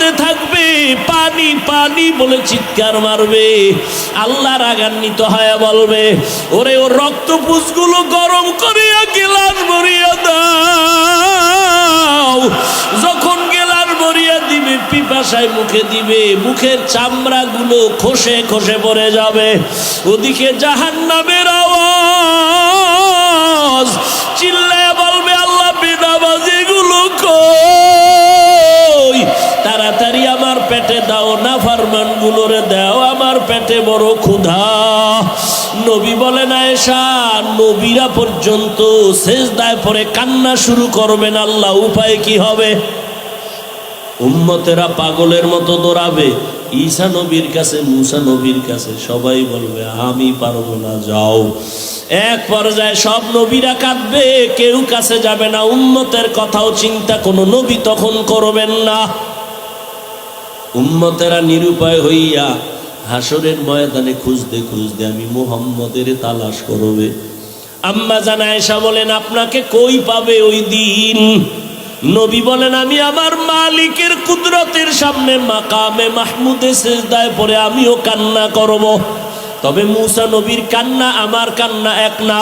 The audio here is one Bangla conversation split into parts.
কাঁদতে থাকবে, পানি পানি বলে চিৎকার মারবে। আল্লাহ রাগান্বিত হয়ে বলবে, ওরে ওর রক্তপুষগুলো গরম করিয়া গেলাস ভরিয়া দাও। যখন গেলাস ভরিয়া দিবে, পিপাসায় মুখে দিবে, মুখের চামড়াগুলো খসে খসে পড়ে যাবে। ওদিকে জাহান্নামের আওয়াজ, চিল্লায় বলবে, আল্লাহ বেনামাজিগুলো কই? তাড়াতাড়ি আমার পেটে দাও, নাফরমান গুলোরে দাও, আমার পেটে বড় ক্ষুধা। নবী বলেন, আয়েশা, নবীরা পর্যন্ত সেজদায় পড়ে কান্না শুরু করবেন। আল্লাহ, উপায় কি হবে? উম্মতেরা পাগলের মতো দৌড়াবে ঈসা নবীর কাছে, মুসা নবীর কাছে। সবাই বলবে, আমি পারবো না, যাও। এক পর্যায়ে সব নবীরা কাঁদবে, কেউ কাছে যাবে না। উম্মতের কথাও চিন্তা কোনো নবী তখন করবেন না। উম্মতেরা নিরুপায় হইয়া হাসরের ময়দানে খুঁজতে খুঁজতে আমি মুহাম্মদের তালাশ করবে। আম্মা জান আয়েশা বলেন, আপনাকে কই পাবে ওই দিন? নবী বলেন, আমি আমার মালিকের কুদরতের সামনে মাকামে মাহমুদে সিজদায় পড়ে আমিও কান্না করব। তবে মুসা নবীর কান্না আমার কান্না এক না,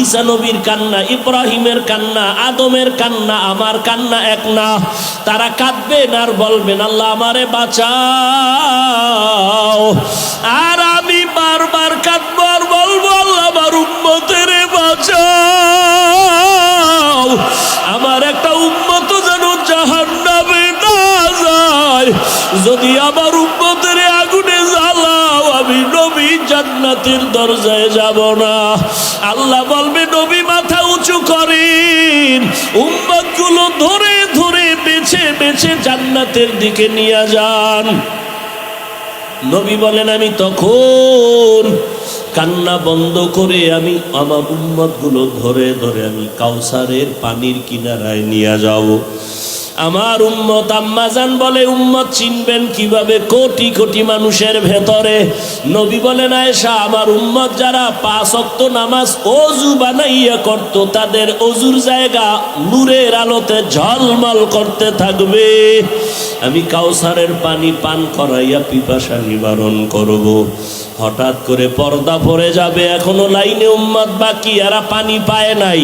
ঈসা নবীর কান্না, ইব্রাহিমের কান্না, আদমের কান্না, আমার কান্না এক না। তারা কাঁদবেন আর বলবেন, আল্লাহ আমারে বাঁচাও। আর আমি বারবার কাঁদবো আর বলবো, আল্লাহ আমার উম্মতের বাঁচাও। আমার একটা উম্মত যেন জাহান্নামে না যায়। যদি আমার উম্মতের আগুনে জ্বালাও, আমি নবী জান্নাতের দরজায় যাব না। আল্লাহ বলবে, নবী মাথা উঁচু করেন, উম্মতগুলো ধরে ধরে বেছে বেছে জান্নাতের দিকে নিয়ে যান। নবী বলেন, আমি তখন কান্না বন্ধ করে আমি আমার উম্মতগুলো ধরে ধরে আমি কাউসারের পানির কিনারায় নিয়ে যাব। আমার উম্মত, আম্মা জান বলে, উম্মত চিনবেন কিভাবে? কোটি কোটি মানুষের ভেতরে। নবী বলেন, আয়েশা, আমার উম্মত যারা 5 ওয়াক্ত নামাজ ওযু বানাইয়া করত, তাদের ওযুর জায়গা নূরের আলোতে ঝলমল করতে থাকবে। আমি কাউসারের পানি পান করাইয়া পিপাসা নিবারণ করব। হঠাৎ করে পর্দা পড়ে যাবে, এখনো লাইনে উম্মত বাকি, এরা পানি পায় নাই।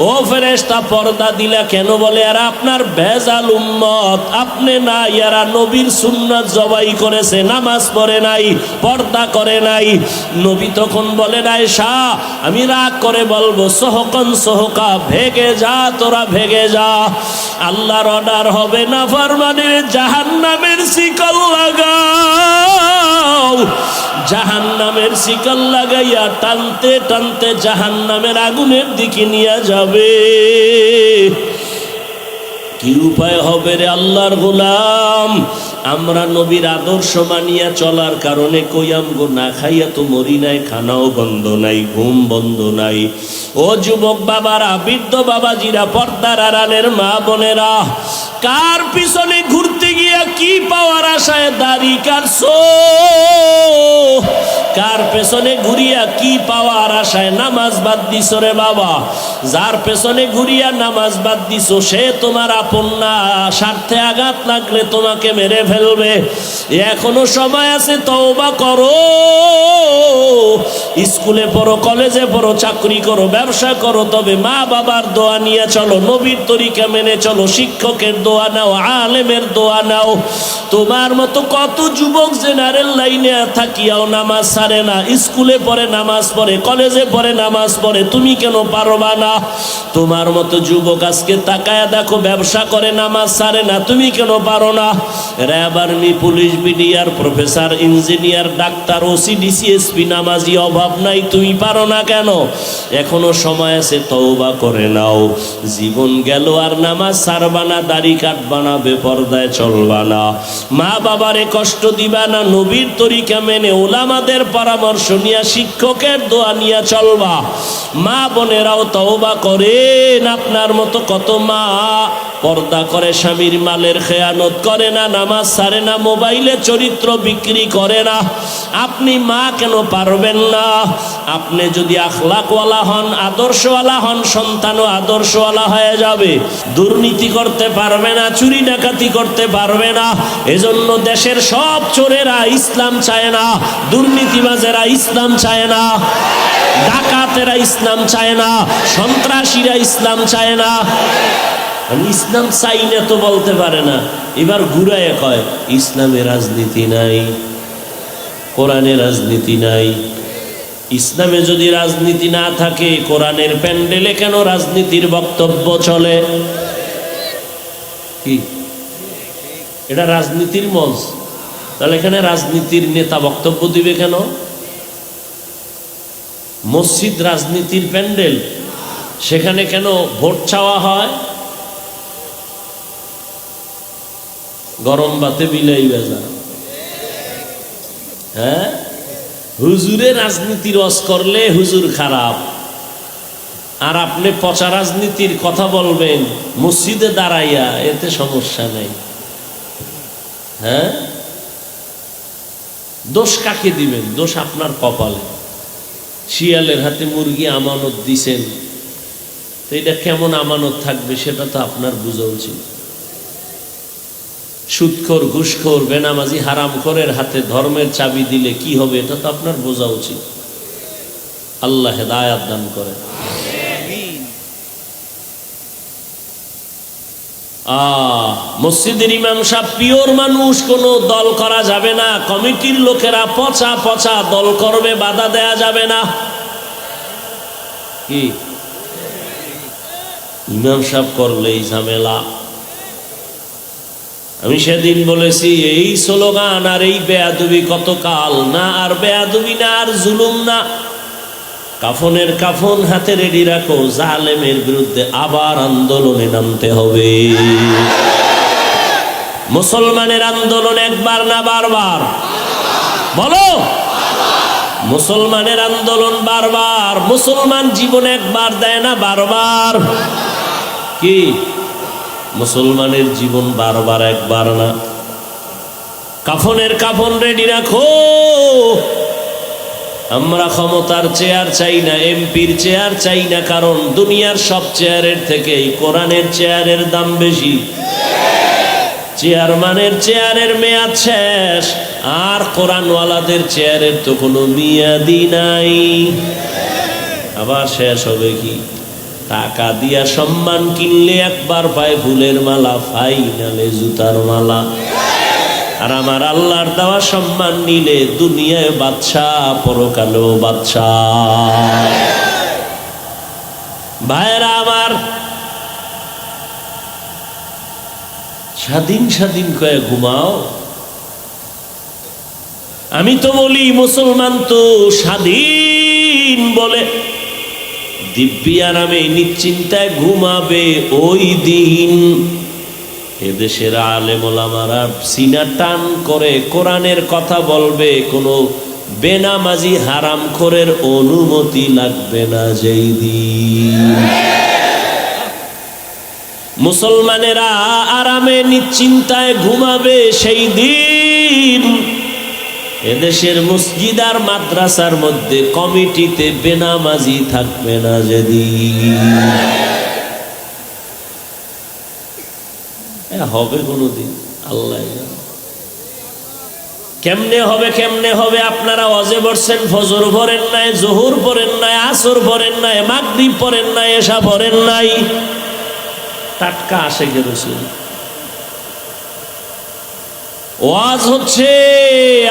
ও ফেরেশতা, পর্দা দিলা কেন? বলে, এরা আপনার ভেজাল উম্মত, আপনি না, এরা নবীর সুন্নাত জবাই করেছে, নামাজ পড়ে নাই, পর্দা করে নাই। নবী তখন বলেন, আয়েশা, আমি রাগ করে বলবো, সহকন সহকা, ভেগে যা, তোরা ভেগে যা। আল্লাহর অর্ডার হবে, না ফরমানের জাহান্নামের শিকল লাগাও। জাহান্নামের শিকল লাগাইয়া টানতে টানতে জাহান্নামের আগুনের দিকে নিয়ে যাবে। কি উপায় হবে রে আল্লাহর গোলাম? আমরা নবীর আদর্শ মানিয়া চলার কারণে কইয়াম গো, না খাইয়া তো মরি নাই, খানাও বন্ধ নাই, ঘুম বন্ধ নাই। ও যুবক বাবারা, বৃদ্ধ বাবাজিরা, পর্দার আড়ালের মা বোনেরা, কার পিছনে ঘুরতে গিয়া কি পাওয়ার আশায় দাড়ি কাটছো? কার পেছনে ঘুরিয়া কি পাওয়ার আশায় নামাজ বাদ দিছো রে বাবা? যার পেছনে ঘুরিয়া নামাজ বাদ দিছো সে তোমার আপন না, স্বার্থে আঘাত লাগলে তোমাকে মেরে ফেলবে। এখনো সময় আছে, তওবা করো। স্কুলে পড়ো, কলেজে পড়ো, চাকরি করো, ব্যবসা করো, তবে মা বাবার দোয়া নিয়ে চলো, নবীর তরিকা মেনে চলো, শিক্ষকের দোয়া নাও, আলেমের দোয়া নাও। তোমার মতো কত যুবক জেনারেল লাইনে থাকিয়াও নামাজ ছাড়ে না, স্কুলে পড়ে নামাজ পড়ে, কলেজে পড়ে নামাজ পড়ে, তুমি কেন পারবা না? তোমার মতো যুবক আজকে তাকায়া দেখো, ব্যবসা করে নামাজ ছাড়ে না, তুমি কেন পারো না? RAB, army, police, BDR, professor, engineer, doctor, OC, DC, SP নামাজি অভাব নাই, তুমি পারো না কেন? এখনো সময় আছে, তওবা করে নাও। জীবন গেল আর নামাজ ছাড়বা না, দাড়ি কাটবা না, বেপরদায় চলবা না, মা বাবারে কষ্ট দিবা না, নবীর তরিকা মেনে ওলামাদের পরামর্শ নিয়া, শিক্ষকের দোয়া নিয়া চলবা। মা বোনেরাও তওবা করেন। আপনার মতো কত মা পর্দা করে, স্বামীর মালের খেয়ানত করে না, নামাজ ছাড়ে না, মোবাইলে চরিত্র বিক্রি করে না। আপনি মা কেন পারবেন না? আপনি যদি আখলাকওয়ালা হন, আদর্শওয়ালা হন, সন্তানও আদর্শওয়ালা হয়ে যাবে। দুর্নীতি করতে পারবে না, চুরি ডাকাতি করতে পারবে না। এজন্য দেশের সব চোরেরা ইসলাম চায় না, দুর্নীতিবাজেরা ইসলাম চায় না, ডাকাতেরা ইসলাম চায় না, সন্ত্রাসীরা ইসলাম চায় না। আমি ইসলাম চাই না তো বলতে পারে না, এবার ঘুরায় কয় ইসলামে রাজনীতি নাই, কোরআনে রাজনীতি নাই। ইসলামে যদি রাজনীতি না থাকে, কোরআনের প্যান্ডেলে কেন রাজনীতির বক্তব্য চলে? কি এটা রাজনীতির মঞ্চ? তাহলে এখানে রাজনীতির নেতা বক্তব্য দিবে কেন? মসজিদ রাজনীতির প্যান্ডেল, সেখানে কেন ভোট চাওয়া হয়? গরম ভাতে বিলাই বেজা। হ্যাঁ, হুজুরে রাজনীতির রস করলে হুজুর খারাপ, আর আপনি পচা রাজনীতির কথা বলবেন মসজিদে দাঁড়াইয়া, এতে সমস্যা নেই। হ্যাঁ, দোষ কাকে দিবেন? দোষ আপনার কপালে। শিয়ালের হাতে মুরগি আমানত দিছেন, তো এটা কেমন আমানত থাকবে সেটা তো আপনার বোঝা উচিত। সুদখোর, ঘুষখোর, বেনামাজি, হারামখোরের হাতে ধর্মের চাবি দিলে কি হবে এটা তো আপনার বোঝা উচিত। আল্লাহ হেদায়াত দান করে। মসজিদের ইমাম সাহেব পিওর মানুষ, কোনো দল করা যাবে না। কমিটির লোকেরা পচা পচা দল করবে, বাধা দেয়া যাবে না। কি ইমাম সাহেব করলেই ঝামেলা। আমি সেদিন বলেছি, এই স্লোগান আর এই বেয়াদবি কতকাল না, আর বেয়াদবি না, আর জুলুম না। কাফনের কাফন হাতে রেডি রাখো, জালেমের বিরুদ্ধে আবার আন্দোলনে নামতে হবে। মুসলমানের আন্দোলন একবার না বারবার? বলো, মুসলমানের আন্দোলন বারবার। মুসলমান জীবন একবার দেয় না, বারবার। কি মুসলমানের জীবন বারবার, একবার না। কাফনের কাফন রেডি রাখো। আমরা ক্ষমতার চেয়ার চাই না, এমপির চেয়ার চাই না, কারণ দুনিয়ার সব চেয়ারের থেকে এই কোরআনের চেয়ারের দাম বেশি। চেয়ারম্যানের চেয়ারের মেয়াদ শেষ, আর কোরআনওয়ালাদের চেয়ারের তো কোনো মেয়াদই নাই। আবার শেষ হবে কি? টাকা দিয়া সম্মান কিনলে একবার পায় ফুলের মালা, ফাইনালে জুতার মালা। আর আমার আল্লাহর দেওয়া সম্মান নিলে দুনিয়ায় বাদশাহ, পরকালেও বাদশাহ। ভাইরা আমার, স্বাধীন স্বাধীন কয়ে ঘুমাও। আমি তো বলি মুসলমান তো স্বাধীন বলে দিব্যি আরামে নিশ্চিন্তায় ঘুমাবে ওই দিন এদেশের আলেম ওলামারা সিনা টান করে কোরআনের কথা বলবে, কোনো বেনামাজি হারামখোরের অনুমতি লাগবে না যেই দিন। মুসলমানেরা আরামে নিশ্চিন্তায় ঘুমাবে সেই দিন এদেশের মসজিদ আর মাদ্রাসার মধ্যে কমিটিতে বেনামাজি থাকবে না যেদিন। হবে কোনদিন? আল্লাহ কেমনে হবে, কেমনে হবে? আপনারা ওয়াজে বসছেন, ফজর পড়েন নাই, জোহর পড়েন নাই, আসর পড়েন নাই, মাগরিব পড়েন নাই, এশা পড়েন নাই। টাটকা আশেকে রাসূল ওয়াজ হচ্ছে,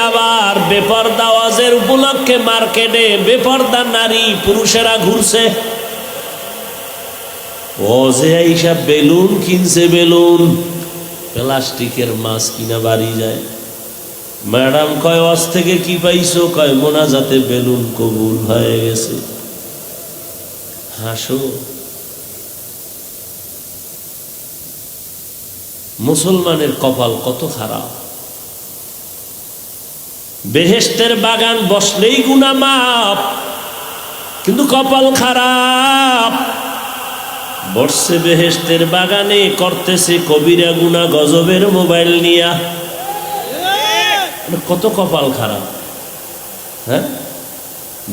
আবার বেপরদা ওয়াজের উপলক্ষে মার্কেটে বেপরদা নারী পুরুষেরা ঘুরছে। ওয়াজে আইসা বেলুন কিনছে, বেলুন প্লাস্টিকের মাছ কিনা বাড়ি যায়। ম্যাডাম কয় ওয়াজ থেকে কি পাইছো? কয় মোনাজাতে বেলুন কবুল হয়ে গেছে। হাসো। মুসলমানের কপাল কত খারাপ। বেহেশতের বাগান বসলেই গুনাহ মাপ, কিন্তু কপাল খারাপ। বসছে বেহেশতের বাগানে, করতেছে কবিরা গুনাহ গজবের মোবাইল নিয়া। কত কপাল খারাপ। হ্যাঁ,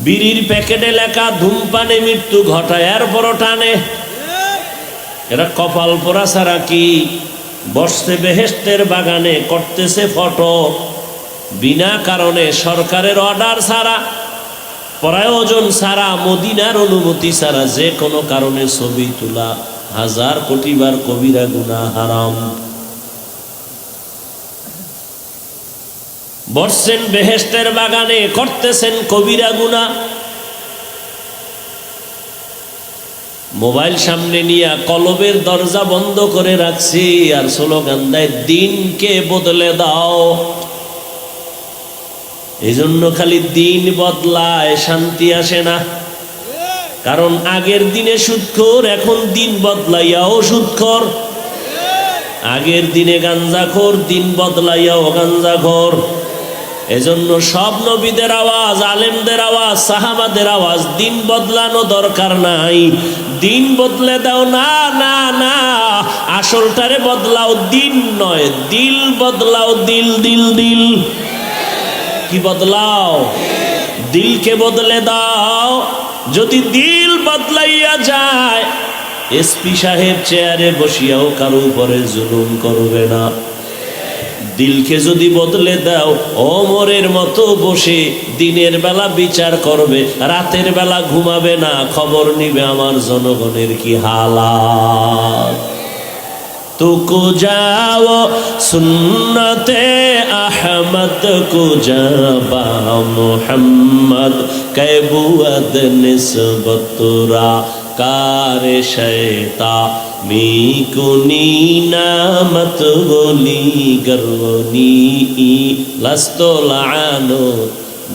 বিড়ির প্যাকেটে লেখা ধূমপানে মৃত্যু ঘটায়, এরপরও টানে। এরা কপাল পোড়া ছাড়া কি? বসছে বেহেশতের বাগানে, করতেছে ফটো বিনা কারণে, সরকারের অর্ডার ছাড়া, প্রয়োজন ছাড়া, মদিনার অনুমতি ছাড়া যে কোনো কারণে ছবি তোলা 1000 কোটি বার কবিরা গুনাহ, হারাম। বসছেন বেহেশতের বাগানে, করতেছেন কবিরা গুনাহ। মোবাইল সামনে নিয়ে কলবের দরজা বন্ধ করে রাখছি আর স্লোগান দেয় দিনকে বদলে দাও। এই জন্য খালি দিন বদলায়, শান্তি আসে না। কারণ আগের দিনে সুদখোর, এখন দিন বদলাইয়াও সুদখোর। আগের দিনে গাঞ্জাখোর, দিন বদলাইয়াও গাঞ্জাখোর। এজন্য সব নবীদের আওয়াজ, আলেমদের আওয়াজ, সাহাবাদের আওয়াজ, দিন বদলানো দরকার নাই, দিন বদলে দাও। না না না, আসলটারে বদলাও, দিন নয়, দিল বদলাও। দিল দিল দিল কি বদলাও? দিলকে বদলে দাও। যদি দিল বদলাইয়া যায়, এসপি সাহেব চেয়ারে বসিয়াও কারো উপরে জুলুম করবে না। দিলকে যদি বদলে দাও, ওমরের মতো বসে দিনের বেলা বিচার করবে, রাতের বেলা ঘুমাবে না, খবর নিবে আমার জনগণের কি হালাত। তো কুজাও সুন্নতে আহমদ কুজাবা মুহাম্মদ কবুয়াদ নিসবতুরা কারে শয়তা মি কুনি নামত বলি গরবনি লাস্তো লানো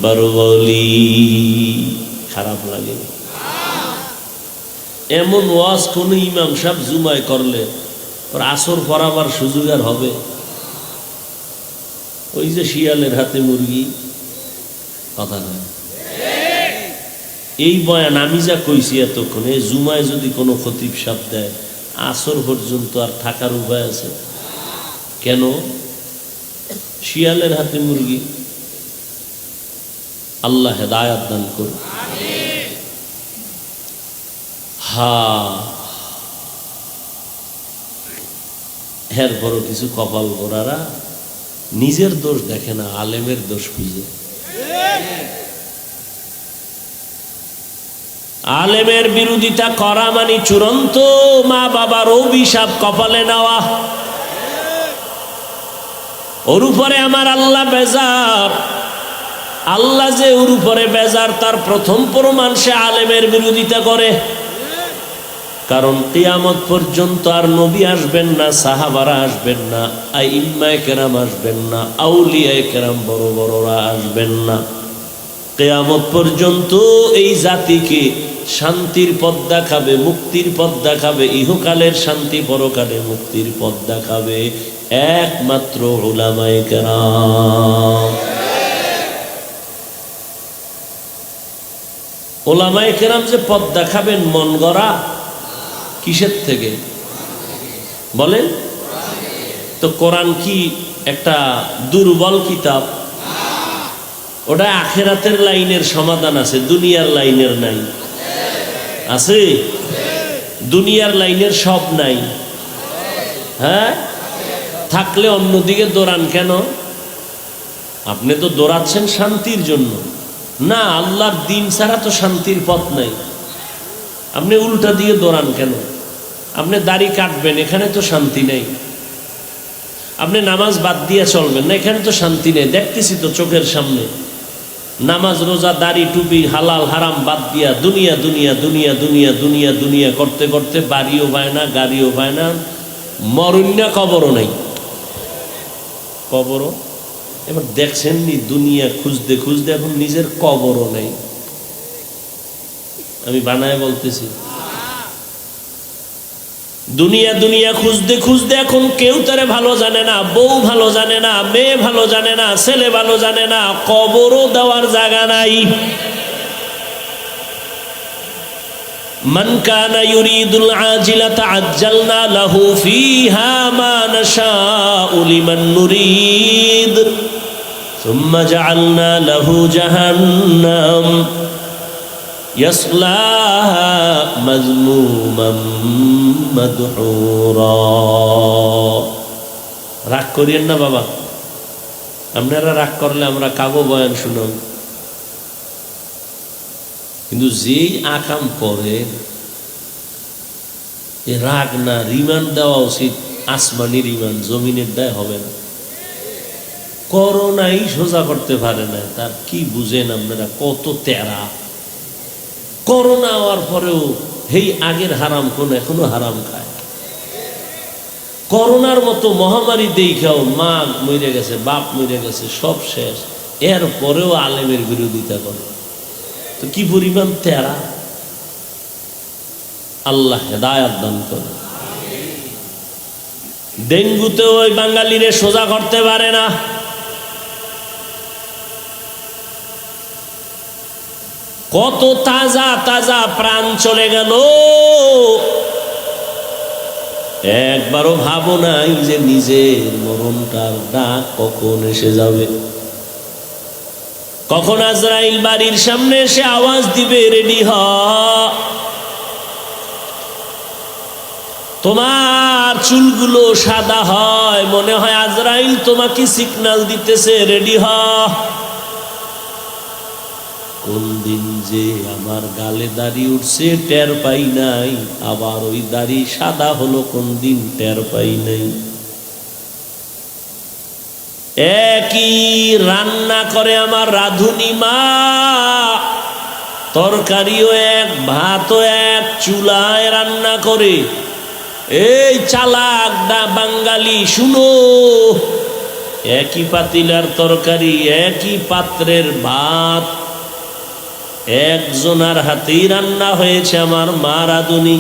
বরবলি। খারাপ লাগে? এমন ওয়াজ কোন ইমাম সাহেব জুমায় করলে ওর আসর পড়াবার সুযোগ আর হবে? ওই যে শিয়ালের হাতে মুরগি কথা নয়। এই বয়ান আমি যা কইছি এতক্ষণ, এই জুমায় যদি কোনো খতিব সাহেব দেয়, আসর পর্যন্ত আর থাকার উপায় আছে? কেন? শিয়ালের হাতে মুরগি। আল্লাহ হেদায়াত দান করুন। এরপরও কিছু কপাল গোড়ারা নিজের দোষ দেখে না, আলেমের দোষ খুঁজে। আলেমের বিরোধিতা করা মানে চূড়ান্ত মা বাবার অভিশাপ কপালে নেওয়া। ওর উপরে আমার আল্লাহ বেজার। আল্লাহ যে ওর উপরে বেজার তার প্রথম প্রমাণ সে আলেমের বিরোধিতা করে। কারণ কিয়ামত পর্যন্ত আর নবী আসবেন না, সাহাবারা আসবেন না, আইম্মায়ে কেরাম আসবেন না, আউলিয়ায়ে কেরাম বড় বড়রা আসবেন না। কিয়ামত পর্যন্ত এই জাতিকে শান্তির পথ দেখাবে, মুক্তির পথ দেখাবে, ইহকালের শান্তি পরকালে মুক্তির পথ দেখাবে একমাত্র উলামায়ে কেরাম। উলামায়ে কেরাম যে পথ দেখাবেন মন গড়া, কিসের থেকে বলেন তো? কোরআন কি একটা দুর্বল কিতাব? ওটা আখিরাতের লাইনের সমাধান আছে, দুনিয়ার লাইনের নাই। আছে? দুনিয়ার লাইনের সব নাই। হ্যাঁ, থাকলে অন্যদিকে দৌড়ান কেন? আপনি তো দৌড়াচ্ছেন শান্তির জন্য না, আল্লাহর দিন ছাড়া তো শান্তির পথ নাই। আপনি উল্টা দিয়ে দৌড়ান কেন? আপনি দাড়ি কাটবেন, এখানে তো শান্তি নেই। আপনি নামাজ বাদ দিয়ে চলবেন না, এখানে তো শান্তি নেই। দেখতেছি তো চোখের সামনে, নামাজ রোজা দাড়ি টুপি হালাল হারাম বাদ দিয়া দুনিয়া দুনিয়া দুনিয়া দুনিয়া দুনিয়া দুনিয়া করতে করতে বাড়িও পায় না, গাড়িও পায় না, মরুন্যা কবরও নেই। কবরও এবার দেখছেননি, দুনিয়া খুঁজতে খুঁজতে এখন নিজের কবরও নেই। আমি বানায় বলতেছি, দুনিয়া দুনিয়া খুঁজতে খুঁজতে এখন কেউ তারে ভালো জানে না, বউ ভালো জানে না, মেয়ে ভালো জানে না, ছেলে ভালো জানে না, কবরও দেওয়ার জায়গা নাই। মান কানা ইউরিদুল আজিলাতা আজ্জালনা লাহু ফিহা মা নাশাউ লিমান নুরিদ সুম্মা জাআলনা লাহু জাহান্নাম ইয়াসলাহা মাজমুমান মাদহুরা। রাগ করিয়েন না বাবা, আপনারা রাগ করলে আমরা কাগো বয়ান শুনুন, কিন্তু যেই আকাম করে এ রাগ না, রিমান্ড দেওয়া উচিত, আসমানি রিমান্ড, জমিনের দায় হবে না। করোনাই সোজা করতে পারে না, তার কি বুঝেন আপনারা? কত তেরা! করোনা হওয়ার পরেও হেই আগের হারাম কোন এখনো হারাম খায়। করোনার মতো মহামারী দেখাও মা মরে গেছে, বাপ মরে গেছে, সব শেষ, এর পরেও আলেমের বিরোধিতা করে, তো কি পরিমাণ তেরা! আল্লাহ হেদায়াত দান করে। ডেঙ্গুতে ওই বাঙালিরে সোজা করতে পারে না, কত তাজা তাজা প্রাণ চলে গেল। একবারও ভাবো নাই যে নিজের মরণটার ডাক কখন এসে যাবে, কখন আজরাইল বাড়ির সামনে এসে আওয়াজ দিবে, রেডি হ, তোমার চুলগুলো সাদা হয়, মনে হয় আজরাইল তোমাকে সিগন্যাল দিতেছে, রেডি হ। কোন দিন যে আমার গালে দাড়ি উঠছে টের পাই নাই, আবার ওই দাড়ি সাদা হলো কোন দিন টের পাই নাই। একই রান্না করে আমার রাঁধুনি মা, তরকারিও এক, ভাতও এক, চুলায় রান্না করে। এই চালাক বাঙালি শুনো, একই পাতিলার তরকারি, একই পাত্রের ভাত, একজনার হাতেই রান্না হয়েছে আমার মা রাঁধুনি,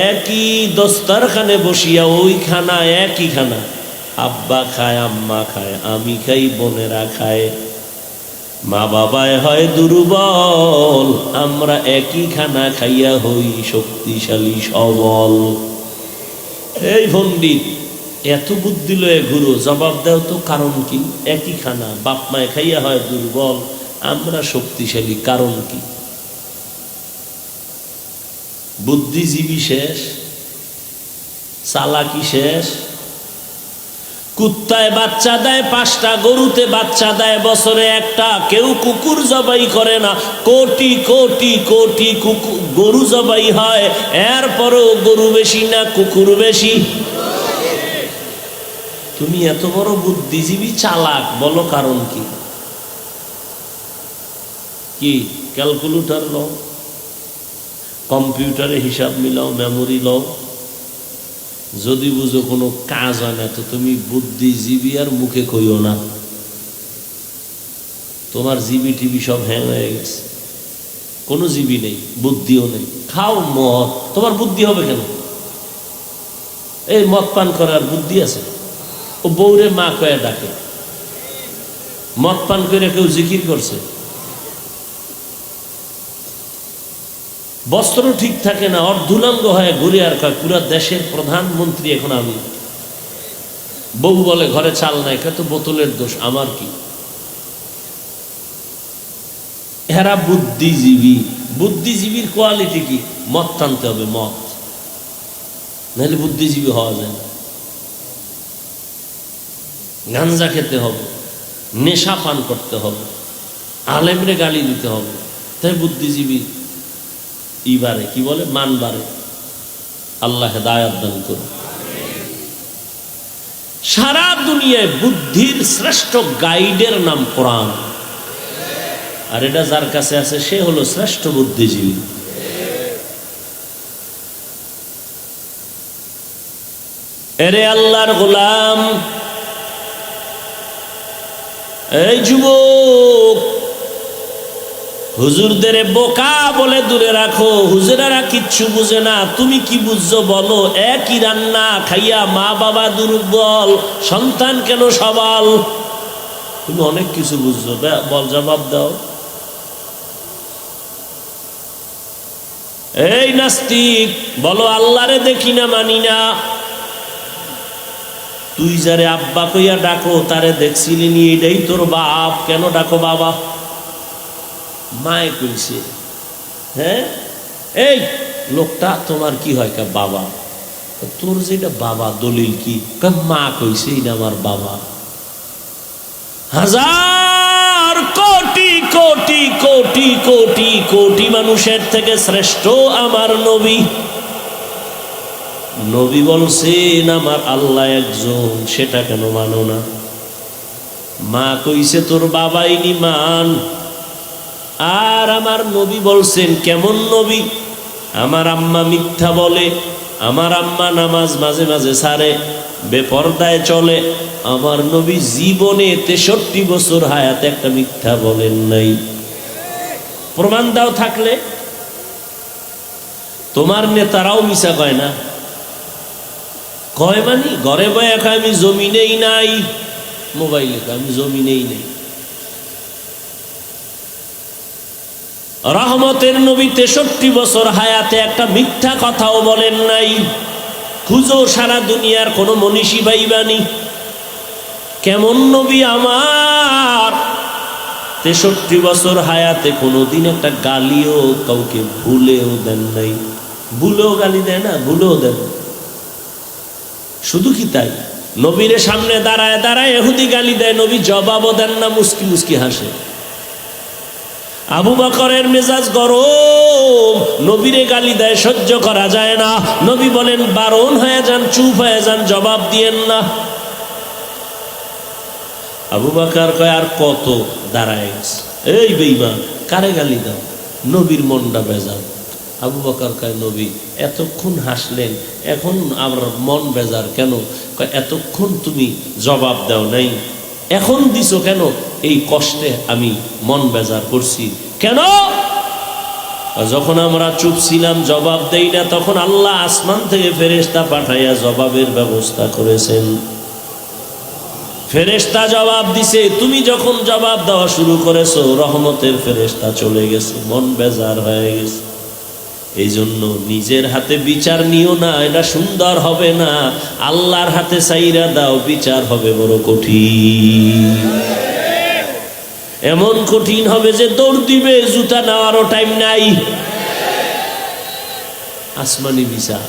একই দস্তারখানে বসিয়া ওই খানা, একই খানা, আব্বা খায়, আম্মা খায়, আমি খাই, বোনেরা খায়, মা বাবায় হয় দুর্বল, আমরা একই খানা খাইয়া হই শক্তিশালী সবল। এই পণ্ডিত, এত বুদ্ধি লয়ে ঘুরো, জবাব দাও তো কারণ কি? একই খানা, বাপ মায় খাইয়া হয় দুর্বল, আমরা শক্তিশালী, কারণ কি? বুদ্ধিজীবী শেষ, চালাকি শেষ। কুত্তায় বাচ্চা দেয় 5টা, গরুতে বাচ্চা দেয় বছরে একটা, কেউ কুকুর জবাই করে না, কোটি কোটি কোটি গরু জবাই হয়, এরপরও গরু বেশি না কুকুর বেশি? তুমি এত বড় বুদ্ধিজীবী, চালাক, বলো কারণ কি? কি ক্যালকুলেটর লও, কম্পিউটারে হিসাব মিলাও, মেমোরি লও, যদি বুঝো কোনো কাজ হয় না তো তুমি বুদ্ধিজীবী আর মুখে কইও না। তোমার জিবি টিভি সব হ্যাং হয়ে গেছে, কোনো জিবি নেই, বুদ্ধিও নেই। খাও মদ, তোমার বুদ্ধি হবে কেন? এই মদ পান করার বুদ্ধি আছে? ও বউরে মা কয়ে ডাকে, মদ পান করে কেউ জিকির করছে? বস্ত্র ঠিক থাকে না, অর্ধুলাঙ্গ হয়ে ঘুরে আর কয় পুরা দেশের প্রধানমন্ত্রী এখন আমি। বউ বলে ঘরে চাল নাই, কত বোতলের দোষ, আমার কি? এরা বুদ্ধিজীবী। বুদ্ধিজীবীর কোয়ালিটি কি? মদ টানতে হবে, মদ, নাহলে বুদ্ধিজীবী হওয়া যায় না। গাঞ্জা খেতে হবে, নেশা পান করতে হবে, আলেমরে গালি দিতে হবে, তাই বুদ্ধিজীবী ইবারে কি বলে, মানবারে। আল্লাহ হেদায়াত দান করুন। সারা দুনিয়ায় বুদ্ধির শ্রেষ্ঠ গাইডের নাম কোরআন, আর এটা যার কাছে আছে সে হলো শ্রেষ্ঠ বুদ্ধিজীবী। এরে আল্লাহর গোলাম, এই যুবক, হুজুরদের বোকা বলে দূরে রাখো, হুজুরেরা কিচ্ছু বুঝে না, তুমি কি বুঝছো বলো? একই রান্না খাইয়া মা বাবা দুর্বল, সন্তান কেন সবল? তুমি অনেক কিছু বুঝছো, বল, জবাব দাও। এই নাস্তিক, বলো আল্লাহরে দেখি না, মানি না। তুই যারে আব্বা কইয়া ডাকো তারে দেখছিলি নি, এটাই তোর বাপ, কেন ডাকো বাবা? মায়ে কইছে, হ্যাঁ এই লোকটা তোমার কি হয়? বাবা। তোর যেটা বাবা দলিল কি? মা কইছে এটা আমার বাবা। হাজার কোটি কোটি কোটি কোটি কোটি মানুষের থেকে শ্রেষ্ঠ আমার নবী। নবী বলছেন আমার আল্লাহ একজন, সেটা কেন মানো না? মা কইছে তোর বাবাই নি মান। আর আমার নবী বলছেন কেমন নবী? আমার আম্মা মিথ্যা বলে, আমার আম্মা নামাজ মাঝে মাঝে ছাড়ে, বেপরদায় চলে। আমার নবী জীবনে 63 বছর হায়াতে একটা মিথ্যা বলেন নাই। প্রমাণ দাও থাকলে। তোমার নেতারাও মিছা কয় না, কয় মানি ঘরে বয়ে কয় আমি জমিনেই নাই, মোবাইলে কয় আমি জমিনেই নেই। রহমতের নবী 63 বছর হায়াতে একটা মিথ্যা কথাও বলেন নাই। খুঁজো সারা দুনিয়ার কোনো মনীষী পাইবানি। কেমন নবী আমার? 63 বছর হায়াতে কোনোদিন একটা গালিও কাউকে ভুলেও দেন নাই। ভুলেও গালি দেয় না, ভুলেও দেন। শুধু কি তাই, নবীর সামনে দাঁড়ায় দাঁড়ায় ইহুদি গালি দেয়, নবী জবাবও দেন না, মুস্কি মুস্কি হাসে। আবু বকরের মেজাজ গরম, নবীরে গালি দেয়, সহ্য করা যায় না। নবী বলেন বারণ হয়ে যান, চুপ হয়ে যান, জবাব দিয়েন না। আবু বকর কয় আর কত দাঁড়ায় গেছে, এই বেঈমান কারে গালি দাও? নবীর মনটা বেজার। আবু বকর কয় নবী এতক্ষণ হাসলেন, এখন আমার মন বেজার কেন? কয় এতক্ষণ তুমি জবাব দাও নাই, এখন দিছো কেন? এই কষ্টে আমি মন বেজার করছি। কেন? যখন আমরা চুপ ছিলাম, জবাব দেই না, তখন আল্লাহ আসমান থেকে ফেরেশতা পাঠাইয়া জবাবের ব্যবস্থা করেছেন। ফেরেশতা জবাব দিছে, তুমি যখন জবাব দেওয়া শুরু করেছো, রহমতের ফেরেশতা চলে গেছে, মন বেজার হয়ে গেছে। এই জন্য নিজের হাতে বিচার নিও না, এটা সুন্দর হবে না। আল্লাহর হাতে চাইরা দাও, বিচার হবে বড় কঠিন। এমন কঠিন হবে যে দৌড় দিবে, জুতা নেওয়ারও টাইম নাই। আসমানি বিচার।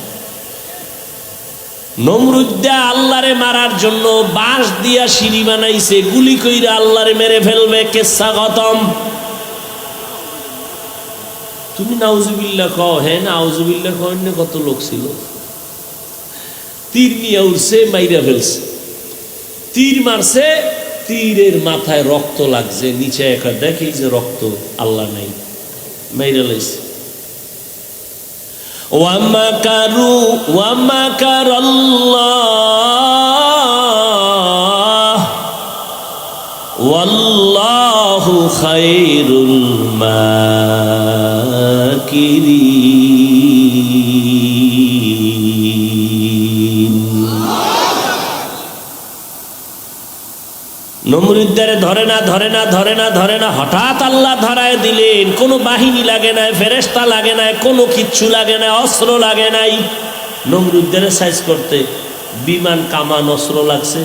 নমরুদ্দা আল্লাহরে মারার জন্য বাঁশ দিয়া সিঁড়ি বানাইছে, গুলি কইরা আল্লাহরে মেরে ফেলবে, কেসা খতম। তুমি নাউজুবিল্লাহ কও, হ্যাঁ নাউজুবিল্লাহ কও, অন্য কত লোক ছিল। তীর নিয়ে উঠছে, মাইরা ফেলছে। তীর মারছে, তীরের মাথায় রক্ত লাগছে, নিচে একটা দেখে যে রক্ত, আল্লাহ নাই, মাইরা লাইছে। ওয়ামাকারু ওয়ামাকারাল্লাহ ওয়াল্লাহু খায়রুল মাকিরিন। নমরুদ্দারে ধরে না ধরে না ধরে না ধরে না, হঠাৎ আল্লাহ ধরায় দিলেন। কোনো বাহিনী লাগে নাই, ফেরেশতা লাগে নাই, কোনো কিচ্ছু লাগে নাই, অস্ত্র লাগে নাই। নমরুদ্দারে সাইজ করতে বিমান, কামান, অস্ত্র লাগছে?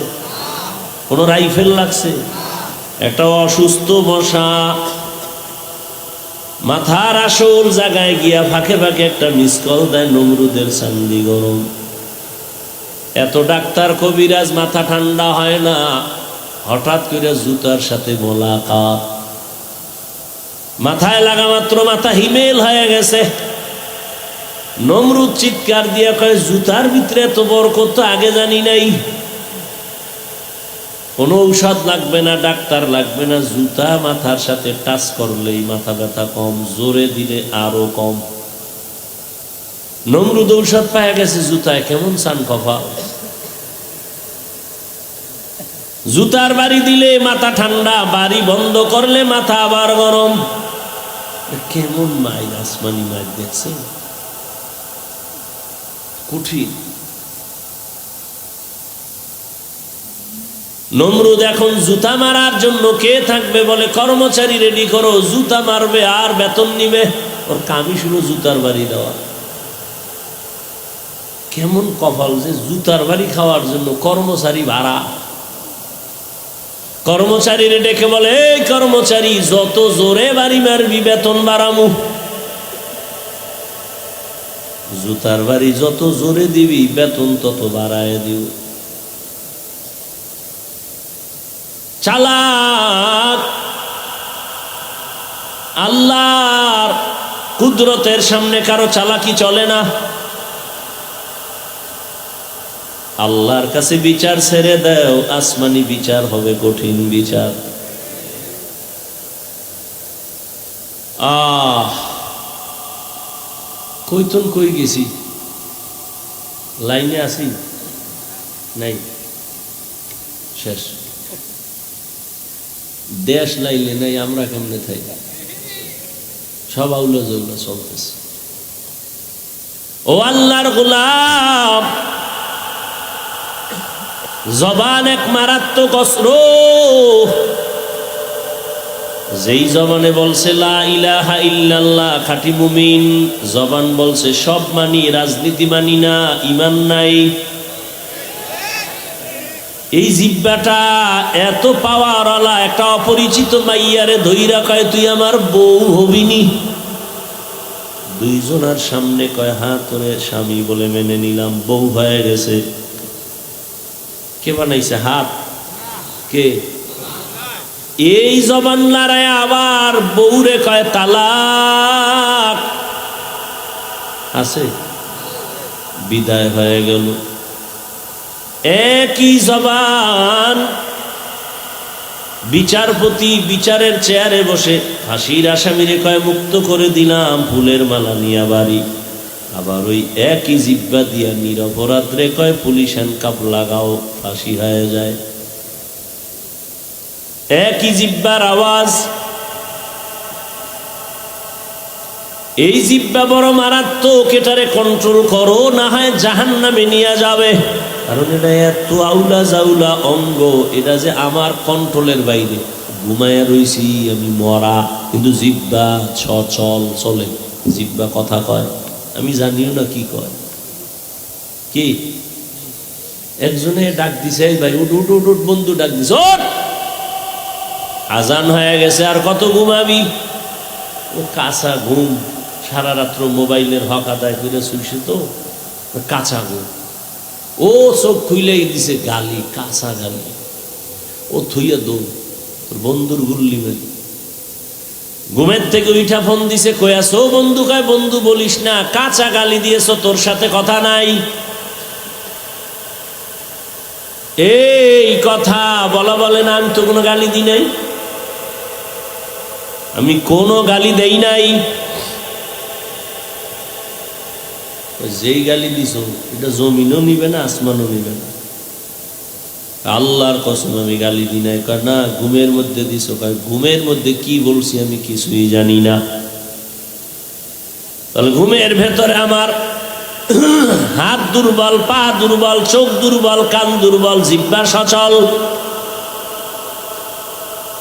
কোনো রাইফেল লাগছে? একটা অসুস্থ মশা মাথার আসল জায়গায় গিয়া ফাঁকে ফাঁকে একটা মিস কল দেয়, নমরুদের চান্দি গরম। এত ডাক্তার কবিরাজ, মাথা ঠান্ডা হয় না। হঠাৎ করে জুতার সাথে মোলাকাত, মাথায় লাগা মাত্র মাথা হিমেল হয়ে গেছে। নমরুদ চিৎকার দিয়া কয় জুতার ভিতরে এত বরকত তো আগে জানি নাই। কোনো ঔষধ লাগবে না, ডাক্তার লাগবে না, জুতা মাথার সাথে টাচ করলেই মাথা ব্যথা কম, জোরে দিলে আরো কম। নমরুদ ঔষধ পাওয়া গেছে জুতায়, কেমন চান কফা। জুতার বাড়ি দিলে মাথা ঠান্ডা, বাড়ি বন্ধ করলে মাথা আবার গরম। কেমন মাইল, আসমানি মাইল দেখছে, কঠিন। নমরুদ এখন জুতা মারার জন্য কে থাকবে বলে কর্মচারী রেডি করো, জুতা মারবে আর বেতন নিবে। ওর কামই শুনো জুতার বাড়ি দেওয়া। কেমন কপাল যে জুতার বাড়ি খাওয়ার জন্য কর্মচারী ভাড়া। কর্মচারীরে ডেকে বলে, এই কর্মচারী, যত জোরে বাড়ি মারবি বেতন বাড়ামু। জুতার বাড়ি যত জোরে দিবি বেতন তত বাড়ায় দিও। চালাক। আল্লাহর কুদরতের সামনে কারো চালাকি চলে না। আল্লাহর কাছে বিচার ছেড়ে দাও, আসমানি বিচার হবে, কঠিন বিচার। কইতন কই গেছি? লাইনে আছি নাই? শেষ। দেশ লাইনে নাই, আমরা কেমনে থাই? সব আউলা জৌলা চলতেছে। ও আল্লাহর গোলাম, জবান এক মারাত্মক অস্ত্র। যেই জবানে বলছে লা ইলাহা ইল্লাল্লাহ, খাঁটি মুমিন। জবান বলছে সব মানি, রাজনীতি মানি না, ঈমান নাই। এই জিহ্বাটা এত পাওয়ারওয়ালা, একটা অপরিচিত মাইয়ারে ধইরা কয় তুই আমার বউ হবিনি। দুইজনের সামনে কয় হ্যাঁ তোরে স্বামী বলে মেনে নিলাম, বউ হয়ে গেছে। কে বানাইছে? হাত। কে? এই জবান লড়ায় আবার বউরে কয় তালাক। আছে? বিদায় হয়ে গেল। একই জবান। বিচারপতি বিচারের চেয়ারে বসে ফাঁসির আসামিরে কয় মুক্ত করে দিলাম, ফুলের মালা নিয়া বাড়ি। আবার ওই একই জিহ্বা দিয়া নিরপরাধরে কয় পুলিশ হ্যান্ডকাপ লাগাও, ফাঁসি হয়ে যায়। একই জিহ্বার আওয়াজ। এই জিহ্বা বড় মারাত্মক, এটারে কন্ট্রোল করো, না হয় জাহান্নামে নিয়ে যাবে। কারণ এটা এত আউলা জাউলা অঙ্গ, এটা যে আমার কন্ট্রোলের বাইরে। ঘুমায়া রইছি আমি মরা, কিন্তু জিহ্বা চল চলে, জিহ্বা কথা কয়, আমি জানিও না কি কয়। কি একজনে ডাক দিছে, ভাই উঠ উঠ উঠ উঠ, বন্ধু ডাক দিছে, আজান হয়ে গেছে, আর কত ঘুমাবি? ও কাঁচা ঘুম, সারা রাত্র মোবাইলের হক আদায় করে শুইছে তো, কাঁচা ঘুম। ও চোখ খুইলেই দিছে গালি, কাঁচা গালি। ও থুইয়া দৌড়, তোর বন্ধুর গুল্লি মারি। ঘুমের থেকে উঠা ফোন দিছে, কয়াস? ও বন্ধু। কয় বন্ধু বলিস না, কাঁচা গালি দিয়েছ, তোর সাথে কথা নাই। এই কথা বলা বলে না, আমি তো কোনো গালি দিই নাই, আমি কোনো গালি দেই নাই। যেই গালি দিছ এটা জমিনও নিবে না, আসমানও নিবে না। আল্লাহর কসম আমি গালি দিই নাই। কয় না, ঘুমের মধ্যে দিছ। কয় ঘুমের মধ্যে কি বলছি আমি কিছুই জানি না। তাহলে ঘুমের ভেতরে আমার হাত দুর্বল, পা দুর্বল, চোখ দুর্বল, কান দুর্বল, জিহ্বা সচল।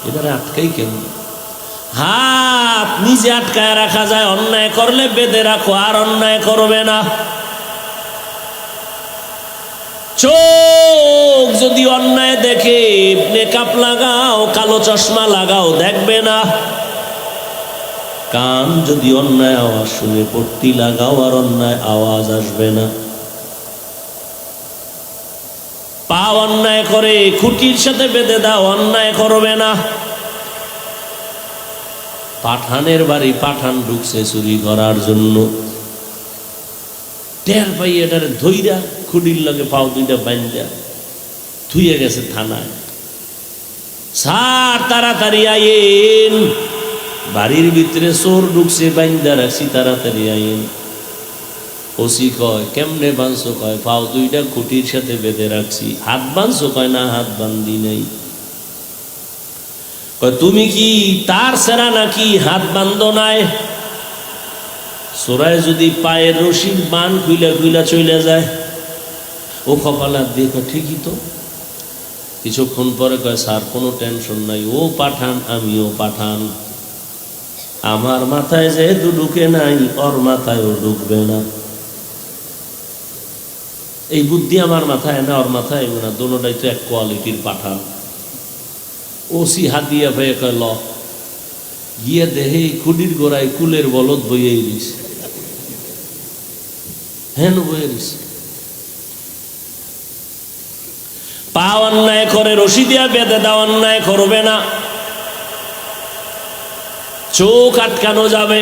এবারে আটকাই কেন? হাত নিজে আটকায় রাখা যায়, অন্যায় করলে বেঁধে রাখো, আর অন্যায় করবে না। চোখ যদি অন্যায় দেখে মেকআপ লাগাও, কালো চশমা লাগাও, দেখবে না। কান যদি অন্যায় আওয়াজ শুনে পট্টি লাগাও, আর অন্যায় আওয়াজ আসবে না। পা অন্যায় করে খুঁটির সাথে বেঁধে দাও, অন্যায় করবে না। পাঠানের বাড়ি পাঠান ঢুকছে চুরি করার জন্য, টের পাই এটারে ধইরা খুঁটির লগে পাও দুইটা বাইন্দা থুইয়ে গেছে থানায়। স্যার তাড়াতাড়ি আইন, বাড়ির ভিতরে চোর ঢুকছে, বাইন্দা রাখছি, তাড়াতাড়ি আইন। ওসি কয় কেমনে বাঁধছো? কয় পাও দুইটা খুঁটির সাথে বেঁধে রাখছি। হাত বাঁধছো? কয় না, হাত বান্ধি নাই। কয় তুমি কি তার সেরা নাকি হাত বান্ধ নাই? চোরায় যদি পায়ের রশির বান খুইলা খুইলা চলে যায়, ও কপালে হাত দিয়ে কয় ঠিকই তো। কিছুক্ষণ পরে কয় স্যার কোনো টেনশন নাই, ও পাঠান আমিও পাঠান, আমার মাথায় যেহেতু ঢুকে নাই, ওর মাথায়ও ঢুকবে না। এই বুদ্ধি আমার মাথায় না, ওর মাথায় না, দোনোটাই তো এক কোয়ালিটির পাঠান। ওসি হাত দিয়া ভাই কয় ল গিয়ে দেহে খুডির গোড়ায় কুলের বলদ বইয়ে দিস, হেন বইয়ে দিস। পা অন্যায় করে রশি দিয়া বেঁধে দাও, অন্যায় করবে না। চোখ আটকানো যাবে,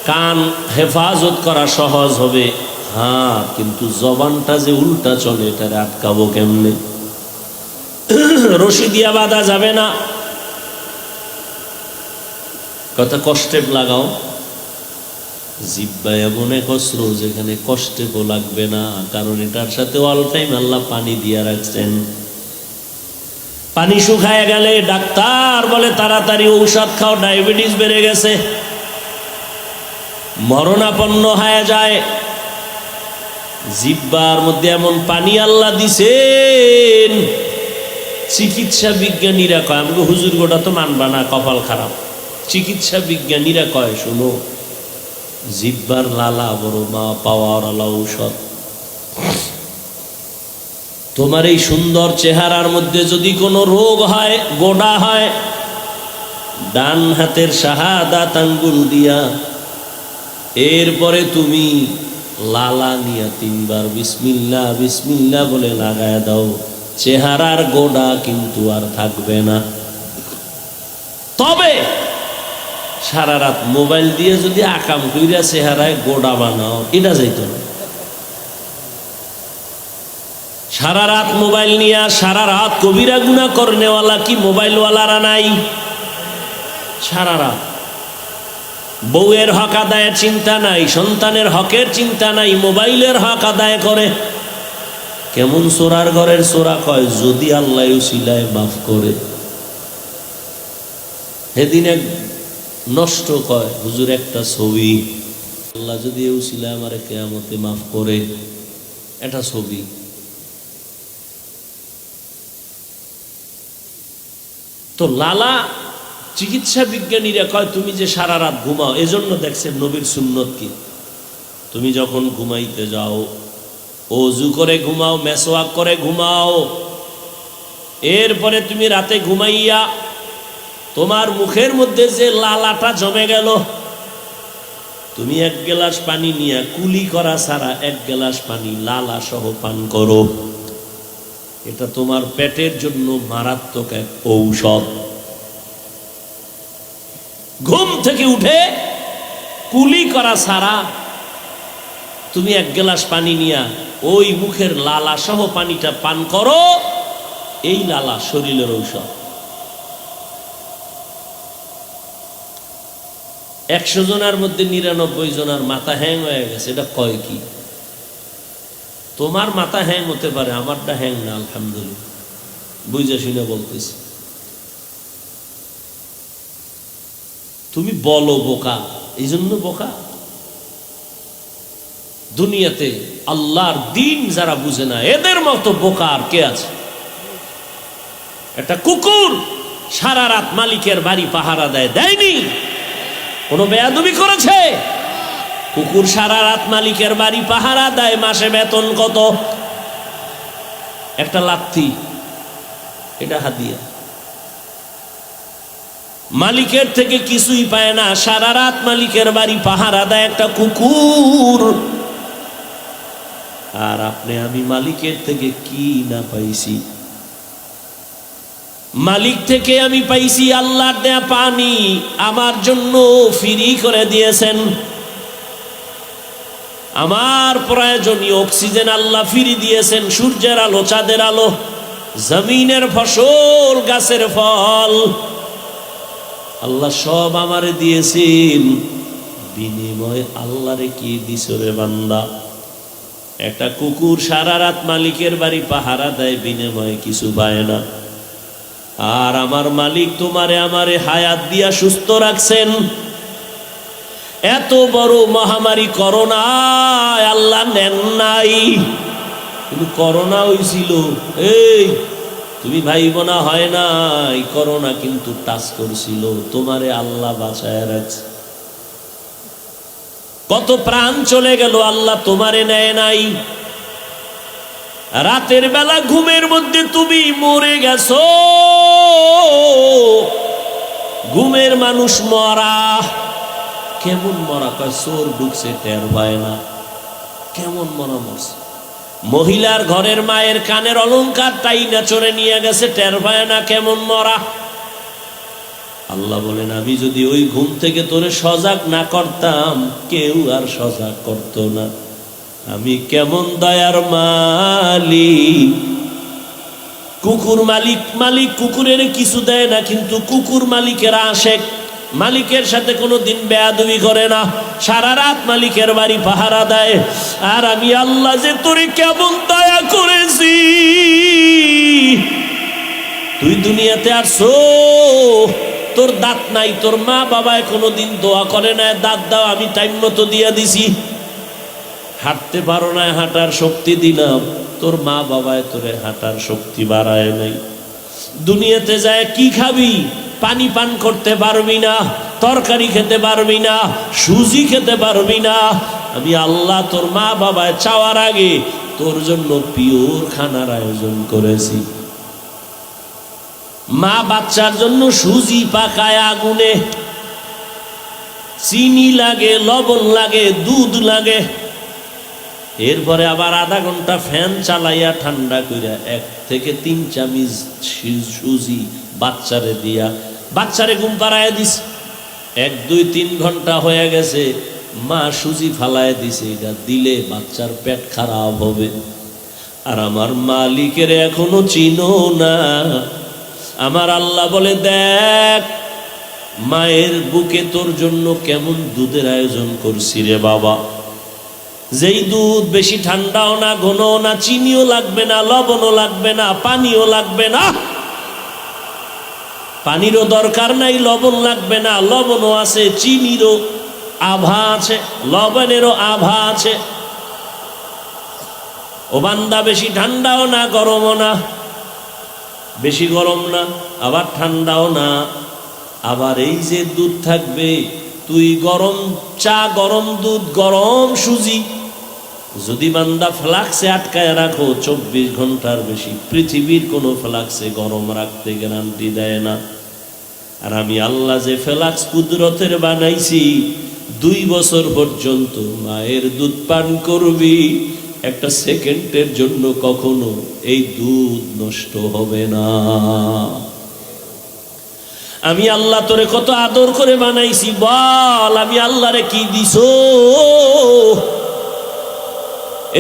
কান হেফাজত করা সহজ হবে, হ্যাঁ, কিন্তু জবানটা যে উল্টা চলে এটারে আটকাবো কেমনে? রশি দিয়া বাঁধা যাবে না। কথা কষ্টে লাগাও, জিব্বা এমন এক অস্ত্র যেখানে কষ্টে লাগবে না, কারণ এটার সাথে অল টাইম আল্লাহ পানি দিয়া রাখছেন। পানি শুকায় গেলে ডাক্তার বলে তাড়াতাড়ি ঔষধ খাও, ডায়াবেটিস বেড়ে গেছে, মরণাপন্ন হয়ে যায়। জিব্বার মধ্যে এমন পানি আল্লাহ দিছেন, চিকিৎসা বিজ্ঞানীরা কয়, আমাকে হুজুর গোটা তো মানবা না, কপাল খারাপ। চিকিৎসা বিজ্ঞানীরা কয়, শুনো, জিব্বার লালা বড় মা পাওয়ার আলা ঔষধ। তোমার এই সুন্দর চেহারার মধ্যে যদি কোনো রোগ হয়, গোডা হয়, ডান হাতের শাহাদাত আঙ্গুল দিয়া এরপরে তুমি লালা নিয়া 3 বার বিসমিল্লাহ বিসমিল্লাহ বলে লাগায় দাও, চেহারার গোডা কিন্তু আর থাকবে না। তবে সারা রাত মোবাইল দিয়ে যদি আকাম কইরা চেহারায় গোডা বানাও, এটা যাইতো না। সারা রাত মোবাইল নিয়ে সারা রাত কবিরা গুনাহ করনেওয়ালা কি মোবাইলওয়ালারা নাই? সারা রাত বউয়ের হক আদায়ের চিন্তা নাই, সন্তানের হকের চিন্তা নাই, মোবাইলের হক আদায় করে। কেমন চোরার ঘরের চোরা কয়, যদি আল্লাহ উসিলায় মাফ করে। সেদিন এক নষ্ট কয়, হুজুর একটা ছবি, আল্লাহ যদি উসিলায় আমার কিয়ামতে মাফ করে, এটা ছবি। তো লালা চিকিৎসা বিজ্ঞানীরা কয়, তুমি যে সারা রাত ঘুমাও, এজন্য দেখছেন নবীর সুন্নত কি, তুমি যখন ঘুমাইতে যাও ওযু করে ঘুমাও, মেসওয়াক করে ঘুমাও। এরপরে তুমি রাতে ঘুমাইয়া তোমার মুখের মধ্যে যে লালাটা জমে গেল, তুমি 1 গ্লাস পানি নিয়ে কুলি করা ছাড়া 1 গ্লাস পানি লালা সহ পান করো। এটা তোমার পেটের জন্য মারাত্মক এক ঔষধ। ঘুম থেকে উঠে কুলি করা ছাড়া তুমি 1 গ্লাস পানি নিয়া ওই মুখের লালা সহ পানিটা পান করো, এই লালা শরীরের ঔষধ। 100 জনের মধ্যে 99 জনের মাথা হ্যাং হয়ে গেছে, এটা কয় কি? তোমার মাথা হ্যাং হতে পারে, আমারটা হ্যাং না, আলহামদুলিল্লাহ, বুঝা শুনে বলতেছি। তুমি বলো বোকা, এই জন্য বোকা। দুনিয়াতে আল্লাহর দিন যারা বুঝে না, এদের মতো বোকা আর কে আছে? একটা কুকুর সারা রাত মালিকের বাড়ি পাহারা দেয়, দেয়নি? কোনো বেয়াদবি করেছে? কুকুর সারা রাত মালিকের বাড়ি পাহারা দেয়, মাসে বেতন কত? একটা লাথি, এটা হাদিয়া। মালিকের থেকে কিছুই পায় না, সারা রাত মালিকের বাড়ি পাহারা দেয় একটা কুকুর। আর আপনি আমি মালিকের থেকে কি না পাইছি? মালিক থেকে আমি পাইছি আল্লাহর দেয়া পানি, আমার জন্য ফ্রি করে দিয়েছেন। আমার প্রয়োজনীয় অক্সিজেন আল্লাহ ফ্রি দিয়েছেন, সূর্যের আলো, চাঁদের আলো, জমিনের ফসল, গাছের ফল, আল্লাহ সব আমারে দিয়েছেন। বিনিময় আল্লাহরে কি দিছ রে বান্দা? একটা কুকুর সারা রাত মালিকের বাড়ি পাহারা দেয়, বিনিময়ে কিছু পায় না। আর আমার মালিক তোমারে আমারে হায়াত দিয়া সুস্থ রাখছেন। এত বড় মহামারী করোনা আল্লাহ নেন নাই, কিন্তু করোনা হইছিল, এই তুমি ভাইব না হয় নাই, করোনা কিন্তু টাচ করছিল, তোমারে আল্লাহ বাঁচায় রাখছে। কত প্রাণ চলে গেল, আল্লাহ তোমারে নেয় নাই। রাতের বেলা ঘুমের মধ্যে তুমি মরে গেছো, ঘুমের মানুষ মরা। কেমন মরা? কয় চোর ঢুকছে টের পায় না। কেমন মরা মরছে? মহিলার ঘরের মায়ের কানের অলংকার টাইনা চড়ে নিয়ে গেছে, টের পায় না। কেমন মরা? আল্লাহ বলেন, আমি যদি ওই ঘুম থেকে তোরে সজাগ না করতাম, কেউ আর সজাগ করত না। আমি কেমন দয়ার মালিক। কুকুর মালিক কুকুরের কিছু দেয় না, কিন্তু কুকুর মালিকের আশেক। মালিকের সাথে কোনোদিন বেয়াদবি করে না, সারা রাত মালিকের বাড়ি পাহারা দেয়। আর আমি আল্লাহ যে তোরে কেমন দয়া করেছি। তুই দুনিয়াতে আসছো, তোর দাঁত নাই, তোর মা বাবায় কোনোদিন দোয়া করে না দাঁত দাও, আমি টাইম মতো দিয়া দিছি। হাঁটতে পারো না, হাঁটার শক্তি দিলাম, তোর মা বাবায় তোরে হাঁটার শক্তি বাড়ায় নাই। দুনিয়াতে যায় কি খাবি? পানি পান করতে পারবি না, তরকারি খেতে পারবি না, সুজি খেতে পারবি না। আমি আল্লাহ তোর মা বাবায় চাওয়ার আগে তোর জন্য পিওর খানার আয়োজন করেছি। মা বাচ্চার জন্য সুজি পাকায় আগুনে, চিনি লাগে, লবণ লাগে, দুধ লাগে। এরপরে আবার আধা ঘন্টা ফ্যান চালাইয়া ঠান্ডা কইরা 1 থেকে 3 চামচ সুজি বাচ্চারে দিয়া বাচ্চারে ঘুম পাড়ায় দিস। 1, 2, 3 ঘন্টা হয়ে গেছে, মা সুজি ফালায় দিছে। এটা দিলে বাচ্চার পেট খারাপ হবে। আর আমার মালিকের এখনো চিনো না। আমার আল্লাহ বলে, দেখ মায়ের বুকে তোর জন্য কেমন দুধের আয়োজন করছি রে বাবা। যেই দুধ বেশি ঠান্ডাও না, ঘনও না, চিনিও লাগবে না, লবণও লাগবে না, পানিও লাগবে না। পানিরও দরকার নাই, লবণ লাগবে না, লবণও আছে, চিনিরও আভা আছে, লবণেরও আভা আছে। ও বান্দা বেশি ঠান্ডাও না, গরমও না, বেশি গরম না, আবার ঠান্ডাও না। আবার এই যে দুধ থাকবে, তুই গরম চা, গরম দুধ, গরম সুজি যদি বান্দা ফ্লাক্সে আটকায় রাখো 24 ঘন্টার বেশি, পৃথিবীর কোনো ফ্লাক্সে গরম রাখতে গ্যারান্টি দেয় না। আর আমি আল্লাহ যে ফ্লাক্স কুদরতের বানাইছি, 2 বছর পর্যন্ত মায়ের দুধ পান করবি, 1 সেকেন্ডের জন্য কখনো এই দুধ নষ্ট হবে না। আমি আল্লাহ তোরে কত আদর করে বানাইছি, বল আমি আল্লাহরে কি দিছো?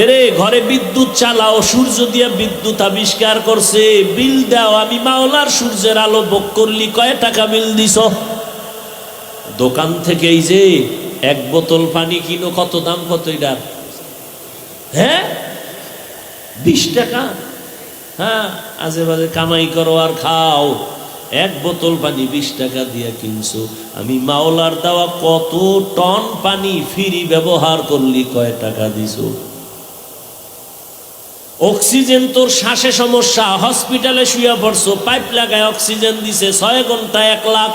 এরে ঘরে বিদ্যুৎ চালাও, সূর্য দিয়ে বিদ্যুৎ আবিষ্কার করছে, বিল দাও। আমি মাওলার সূর্যের আলো ভোগ করলি, কয় টাকা বিল দিছ? দোকান থেকে এই যে 1 বোতল পানি কিনো, কত দাম? কত এটার? হ্যাঁ 20 টাকা। হ্যাঁ, আজে বাজে কামাই করো আর খাও। 1 বোতল পানি 20 টাকা দিয়ে কিনছো। আমি মাওলার দেওয়া কত টন পানি ফ্রি ব্যবহার করলি, কয় টাকা দিছো? অক্সিজেন, তোর শ্বাসে সমস্যা, হসপিটালে শুয়ে পড়ছো, পাইপ লাগায় অক্সিজেন দিছে, 6 ঘন্টা 1 লাখ।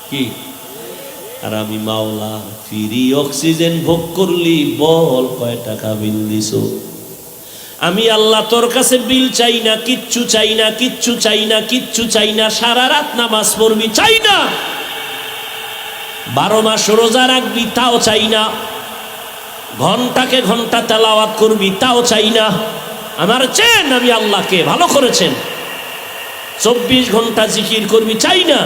কি? আর আমি মাওলা ফ্রি অক্সিজেন ভোগ করলি, বল কয় টাকা বিল দিছো? আমি আল্লাহ তোর কাছে বিল চাই না, কিচ্ছু চাই না, কিচ্ছু চাই না, কিচ্ছু চাই না। সারা রাত নামাজ পড়বি, চাই না। 12 মাস রোজা রাখবি, তাও চাই না। ঘন্টাকে ঘন্টা তেলাওয়াত করবি, তাও চাই না। আমার চেন আমি আল্লাহকে ভালো করেছেন। 24 ঘন্টা জিকির করবি, চাই না।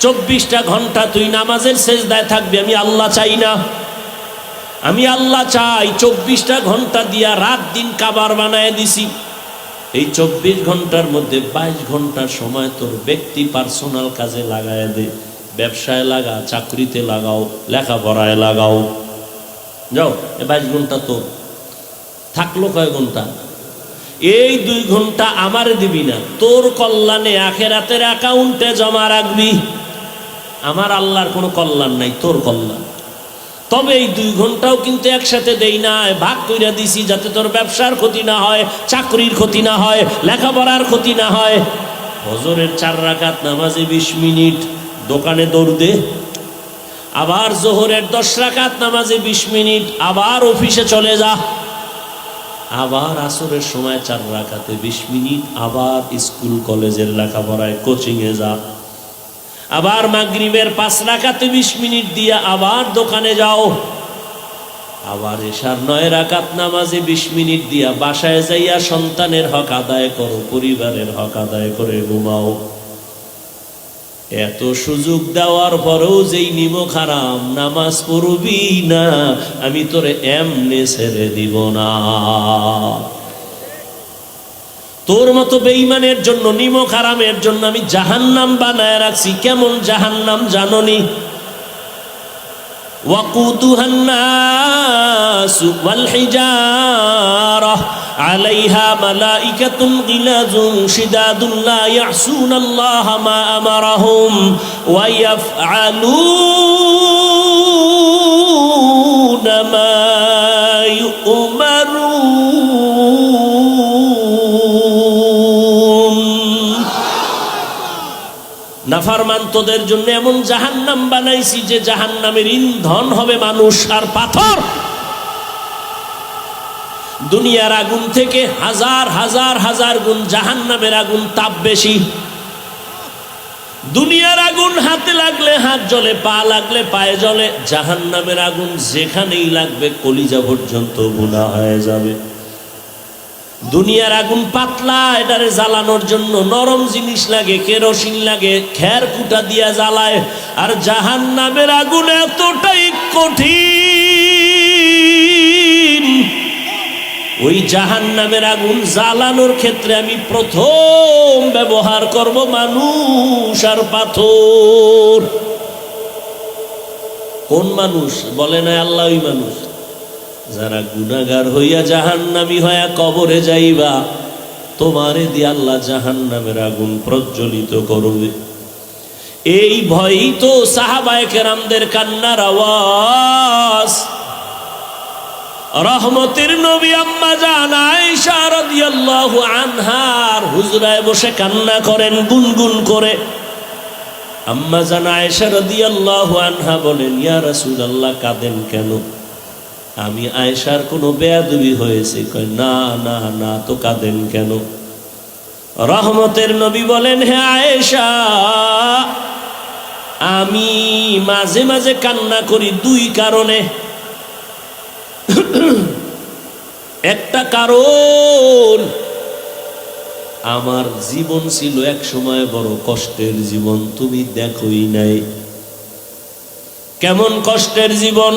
24টা ঘন্টা তুই নামাজের সেজদায় থাকবি, আমি আল্লাহ চাই না। আমি আল্লাহ চাই 24টা ঘন্টা দিয়া রাত দিন কাবার বানায় দিছি। এই 24 ঘন্টার মধ্যে 22 ঘন্টা সময় তোর ব্যক্তি পার্সোনাল কাজে লাগায় দে। ব্যবসায় লাগা, চাকরিতে লাগাও, লেখাপড়ায় লাগাও। যাও, 22 ঘন্টা তো থাকলো কয় ঘন্টা? এই 2 ঘন্টা আমারে দিবি না, তোর কল্যাণে আখিরাতের অ্যাকাউন্টে জমা রাখবি। আমার আল্লাহর কোনো কল্যাণ নাই, তোর কল্যাণ। তবে এই 2 ঘন্টাও কিন্তু একসাথে দেই না, ভাগ কইরা দিছি, যাতে তোর ব্যবসার ক্ষতি না হয়, চাকরির ক্ষতি না হয়, লেখাপড়ার ক্ষতি না হয়। ফজরের 4 রাকাত নামাজে 20 মিনিট দোকানে দৌড় দে। আবার জোহরের 10 রাকাত নামাজে 20 মিনিট, আবার অফিসে চলে যা। আবার আসরের সময় 4 রাকাতে 20 মিনিট, আবার স্কুল কলেজের লেখাপড়ায় কোচিংয়ে যা। আবার মাগরিবের 5 রাকাতে 20 মিনিট দিয়ে আবার দোকানে যাও। আবার এশার 9 রাকাত নামাজে 20 মিনিট দিয়া বাসায় যাইয়া সন্তানের হক আদায় করো, পরিবারের হক আদায় করে ঘুমাও। এত সুযোগ দেওয়ার পরেও যেই নিমক হারাম, নামাজ পড়বি না, আমি তোরে এমনে ছেড়ে দিব না। তোর মতো বেঈমানের জন্য, নিমক হারামের জন্য আমি জাহান্নাম বানায় রাখছি। কেমন জাহান্নাম জাননি? وقودها الناس والحجارة عليها ملائكة غلاظ شداد لا يعصون الله ما أمرهم ويفعلون ما يؤمرون। নাফরমান তোদের জন্য এমন জাহান্নাম বানাইছি যে জাহান্নামের ইন্ধন হবে মানুষ আর পাথর। দুনিয়ার আগুন থেকে হাজার হাজার হাজার গুণ জাহান্নামের আগুন তাপ বেশি। দুনিয়ার আগুন হাতে লাগলে হাত জ্বলে, পা লাগলে পায়ে জ্বলে। জাহান্নামের আগুন যেখানেই লাগবে কলিজা পর্যন্ত ভুনা হয়ে যাবে। দুনিয়ার আগুন পাতলা, এটারে জ্বালানোর জন্য নরম জিনিস লাগে, কেরোসিন লাগে, খের কুটা দিয়া জ্বালায়। আর জাহান্নামের আগুন এতটাই কঠিন, ওই জাহান্নামের আগুন জ্বালানোর ক্ষেত্রে আমি প্রথম ব্যবহার করব মানুষ আর পাথর। কোন মানুষ? বলে না আল্লাহ ওই মানুষ যারা গুনাহগার হইয়া জাহান্নামী হইয়া কবরে যাইবা, তোমারে দিয়ে আল্লাহ জাহান্নামের আগুন প্রজ্বলিত করবে। এই ভয়ই তো সাহাবায়ে কেরামদের কান্নার আওয়াজ। রহমতের নবী আম্মা জান আয়েশা রাদিয়াল্লাহু আনহার হুজরায় বসে কান্না করেন গুনগুন করে। আম্মা জান আয়েশা রাদিয়াল্লাহু আনহা বলেন, ইয়া রাসূলুল্লাহ কাঁদেন কেন? আমি আয়েশার কোনো বেয়াদবি হয়েছে? কয় না না না, তো কাঁদেন কেন? রহমতের নবী বলেন, হে আয়েশা, আমি মাঝে মাঝে কান্না করি 2 কারণে। একটা কারণ, আমার জীবন ছিল এক সময় বড় কষ্টের জীবন, তুমি দেখোই নাই। কেমন কষ্টের জীবন?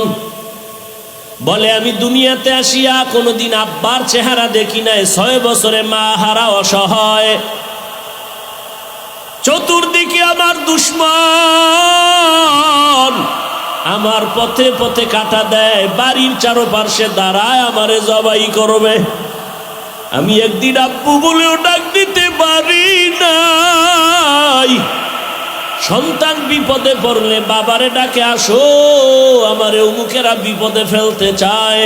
বলে আমি দুনিয়াতে আসিয়া কোনোদিন আব্বার চেহারা দেখি নাই। 6 বছরে মা হারা অসহায়, চতুর্দিকে আমার দুশমন আমার পথে পথে কাটা দেয়, বাড়ির চারপাশে দাঁড়ায় আমারে জবাই করবে। আমি একদিন আব্বু বলেও ডাক দিতে পারি নাই। সন্তান বিপদে পড়লে বাবারে ডাকে, আসো আমারে অমুকেরা বিপদে ফেলতে চায়।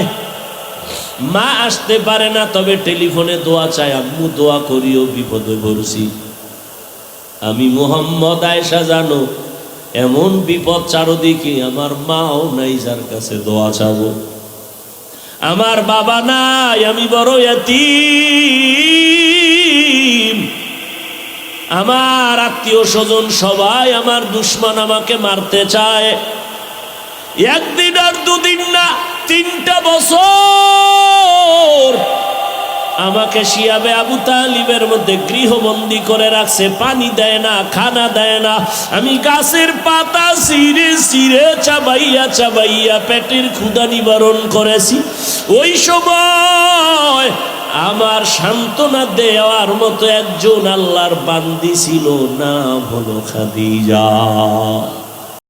মা আসতে পারে না, তবে টেলিফোনে দোয়া চায়, আম্মু দোয়া করিও বিপদে পড়ছি। আমি মুহাম্মদ, আয়েশা জানো এমন বিপদ চারদিকে, আমার মাও নাই যার কাছে দোয়া চাবো। আমার বাবা নাই, আমি বড় ইয়াতীম। আমার আত্মীয় স্বজন সবাই আমার দুশমন, আমাকে মারতে চায়। একদিন আর 2 দিন না, 3টা বছর আমাকে শিয়াবে আবু তালিবের মধ্যে গৃহবন্দী করে রাখছে। পানি দেয় না, খানা দেয় না। আমি গাছের পাতা ছিঁড়ে ছিঁড়ে চাবাইয়া চাবাইয়া পেটের ক্ষুধা নিবারণ করেছি। ওই সময় আমার সান্ত্বনা দেওয়ার মতো একজন আল্লাহর বান্দি ছিল, নাম হলো খাদিজা।